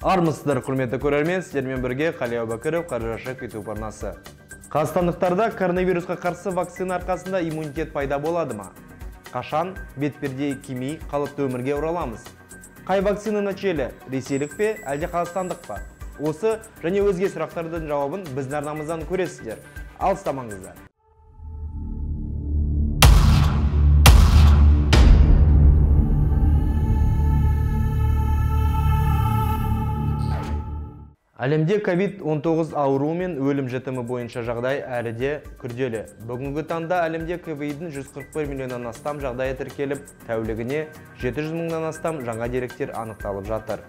Армысыздар, құрметті көрермен, сіздермен бірге Қали Әубәкіров, Қаржашев YouTube арнасы. Қазақстандықтарда коронавирусқа қарсы вакцина арқасында иммунитет пайда болады ма? Қашан бетперде кимей қалыпты өмірге ораламыз? Қай вакцина нәтижелі? Ресейлік пе, әлде қазақстандық па? Осы және өзге сұрақтардың жауабын біздің арнамыздан көресіздер. Алыстамаңыздар. Әлемде COVID-19 ауруы мен өлім жітімі бойынша жағдай әлі де күрделі. Бүгінгі таңда әлемде COVID-дің 141 миллионнан астам жағдайы тіркеліп, тәулігіне 700 мыңнан астам жаңа деректер анықталып жатыр.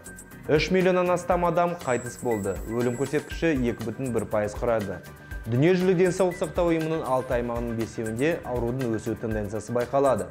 3 миллионнан астам адам қайтыс болды. Өлім көрсеткіші 2,1% құрады. Дүниежүзілік денсаулық сақтау ұйымының 6 аймағының 5-еуінде аурудың өсу тенденциясы байқалады.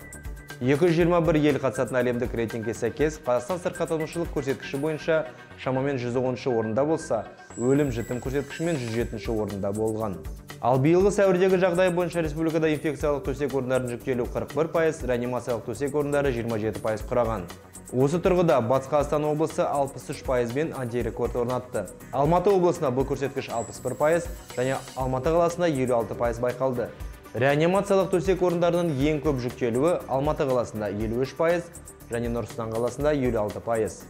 221 ел қатысатын әлемдік рейтингке сәйкес, Қазақстан сырқаттанушылық көрсеткіші бойынша шамамен 110-шы орында болса, өлім жітім көрсеткішімен 107-ші орында болған. Ал биылғы сәуірдегі жағдай бойынша республикада инфекциялық төсек орындарын жүктелу 41%, реанимациялық төсек орындары 27% құраған. Осы тұрғыда Батыс Қазақстан облысы 63% мен антирекорд орнатты. Алматы облысына бұл көрсеткіш 61% және Алматы қаласында 56% байқалды. Реанимациялық төсек орындарының ең көп жүктелуі Алматы қаласында 53% және Нұр Сұлтан қаласында 56%.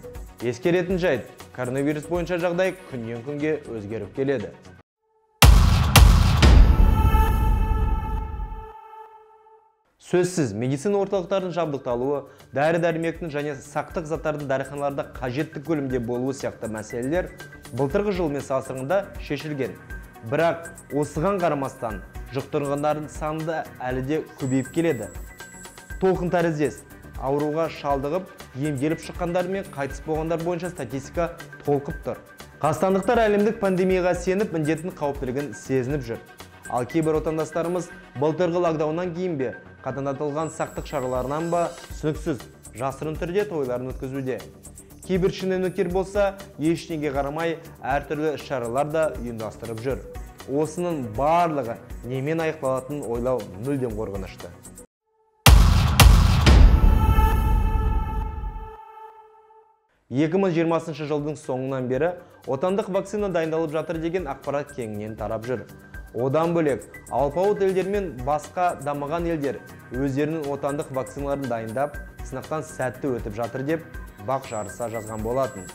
Ескеретін жайт, коронавирус бойынша жағдай күннен күнге өзгеріп келеді. Сөзсіз, медицина орталықтарының жабдықталуы, дәрі-дәрмектің және сақтық заттардың дәріханаларда қажетті көлемде болуы сияқты мәселелер былтырғы жылмен салыстырғанда шешілген. Бірақ осыған қарамастан жұқтырғандардың саны әлі де көбейіп келеді. Толқын тәріздес, ауруға шалдығып, емделіп шыққандар мен қайтыс болғандар бойынша статистика толқып тұр. Қазақстандықтар әлемдік пандемияға сеніп, індеттің қауіптілігін сезініп жүр. Ал кейбір отандастарымыз былтырғы локдауннан кейін бе, қатаңдатылған сақтық шараларынан ба, түсініксіз, жасырын түрде тойларын өткізуде. Кейбір шенеуніктер болса, ештеңеге қарамай әртүрлі іс-шаралар да ұйымдастырып жүр. Осының барлығы немен аяқталатынын ойлау мүлдем қорқынышты. жылдың соңынан бері отандық вакцина дайындалып жатыр деген ақпарат кеңінен тарап жүр. Одан бөлек, алпауыт елдер мен басқа дамыған елдер өздерінің отандық вакциналарын дайындап, сынақтан сәтті өтіп жатыр деп бақ жарыса жазған болатын.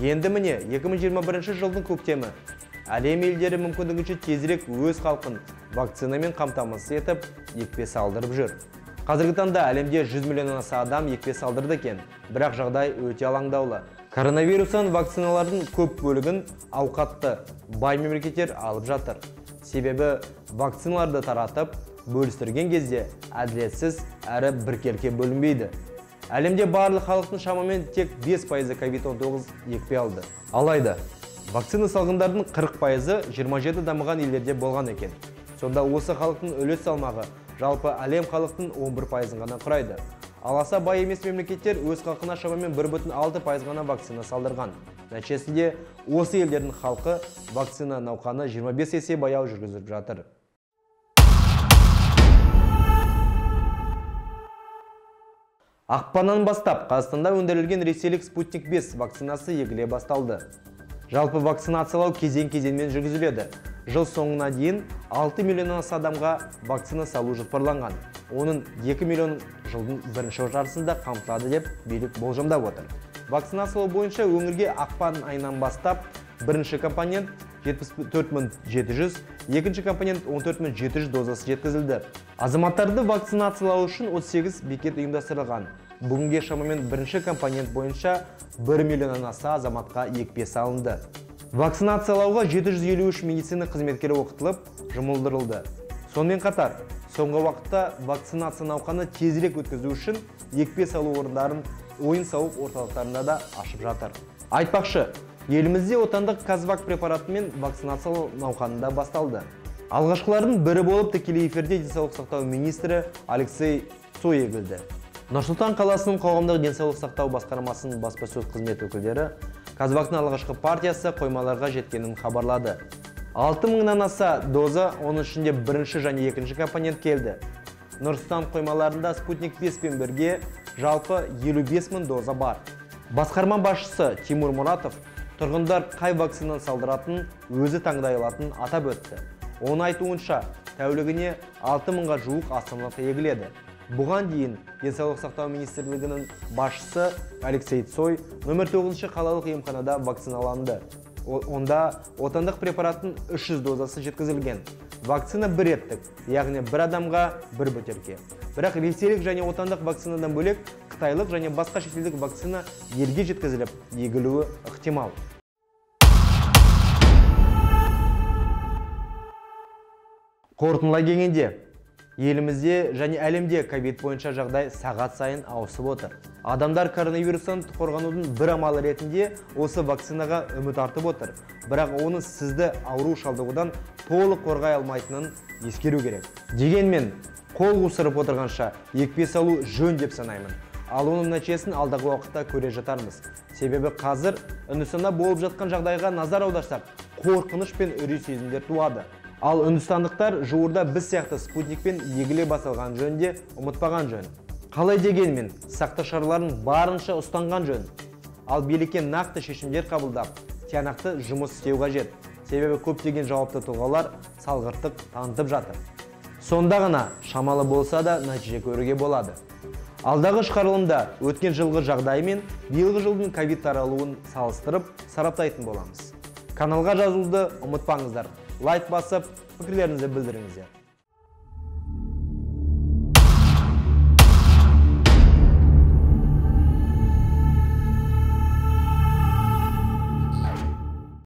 Енді міне 2021 жылдың көктемі әлем елдері мүмкіндігінше тезірек өз халқын вакцинамен қамтамасыз етіп, екпе салдырып жүр. Қазіргі таңда әлемде 100 миллионнан аса адам екпе салдырды екен, бірақ жағдай өте алаңдаулы. Коронавирустан вакциналардың көп бөлігін ауқатты, бай мемлекеттер алып жатыр. Себебі вакциналарды таратып, бөлістірген кезде әділетсіз әрі біркелкі бөлінбейді. Әлемде барлық халықтың шамамен тек 5% COVID-19 екпе алды. Алайда, вакцина салғандардың 40% 27 дамыған елдерде болған екен. Сонда осы халықтың үлес салмағы жалпы әлем халықтың 11% ғана құрайды. Аласа бай емес мемлекеттер өз халқына шамамен 1,6% ғана вакцина салдырған. Нәтижесінде осы елдердің халқы вакцина науқаны 25 есе баяу жүргізіп жатыр. Ақпаннан бастап Қазақстанда өндірілген ресейлік Спутник 5 вакцинасы егіле басталды. Жалпы вакцинациялау кезең-кезеңмен жүргізіледі. Жыл соңына дейін 6 миллионнан аса адамға вакцина салу жоспарланған. Оның 2 миллион жылдың бірінші жартысында қамтылады деп билік болжамдап отыр. Вакцинациялау бойынша өңірге ақпан айынан бастап бірінші компонент 74.700, екінші компонент 14.700 дозасы жеткізілді. Азаматтарды вакцинациялау үшін 38 бекет ұйымдастырылған. Бүгінге шамамен бірінші компонент бойынша 1 миллионнан аса азаматқа екпе салынды. Вакцинациялауға 753 медицина қызметкері оқытылып, жұмылдырылды. Сонымен қатар, соңғы уақытта вакцинация науқаны тезірек өткізу үшін екпе салу орындарын ойын-сауық орталықтарында да ашып жатыр. Айтпақшы, елімізде отандық Казвак препаратымен вакцинациялау науқанында басталды. Алғашқылардың бірі болып тікелей эфирде денсаулық сақтау министрі Алексей Цой егілді. Нұр Сұлтан қаласының қоғамдық денсаулық сақтау басқармасының баспасөз қызмет өкілдері Казвактың алғашқы партиясы қоймаларға жеткенін хабарлады. 6000-нан аса доза, оның ішінде бірінші және екінші компонент келді. Нұр Сұлтан қоймаларында Спутник 5 пен бірге жалпы 55 000 доза бар. Басқарма басшысы Тимур Мұратов тұрғындар қай вакцинаны салдыратын өзі таңдай алатынын атап өтті. Оның айтуынша, тәулігіне 6000-ға жуық астамлық егіледі. Бұған дейін Денсаулық сақтау министрлігінің басшысы Алексей Цой нөмір 9 қалалық емханада вакциналанды. Онда отандық препараттың 300 дозасы жеткізілген. Вакцина бір реттік, яғни бір адамға бір бөтелке. Бірақ ресейлік және отандық вакцинадан бөлек қытайлық және басқа шетелдік вакцина елге жеткізіліп, егілуі ықтимал. Қорытындылай келгенде, елімізде және әлемде ковид бойынша жағдай сағат сайын ауысып отыр. Адамдар коронавирустан қорғанудың бір амалы ретінде осы вакцинаға үміт артып отыр. Бірақ оны сізді ауру шалдығудан толық қорғай алмайтынын ескеру керек. Дегенмен, қол қусырып отырғанша екпе салу жөн деп санаймын. Ал оның нәтижесін алдағы уақытта көре жатармыз. Себебі қазір Үндістанда болып жатқан жағдайға назар аударсақ, қорқыныш пен үрей сезімдер туады. Ал үндістандықтар жуырда біз сияқты спутникпен егіле басылған жөнде ұмытпаған жөн. Қалай дегенмен, сақтық шараларын барынша ұстанған жөн. Ал билікке нақты шешімдер қабылдап, тиянақты жұмыс істеу қажет. Себебі көптеген жауапты тұлғалар салғырттық танытып жатыр. Сонда ғана шамалы болса да нәтиже көруге болады. Алдағы шығарылымда өткен жылғы жағдай мен биылғы жылдың ковид таралуын салыстырып сараптайтын боламыз. Каналға жазылуды ұмытпаңыздар. Лайк басып, пікірлеріңізді білдіріңіздер.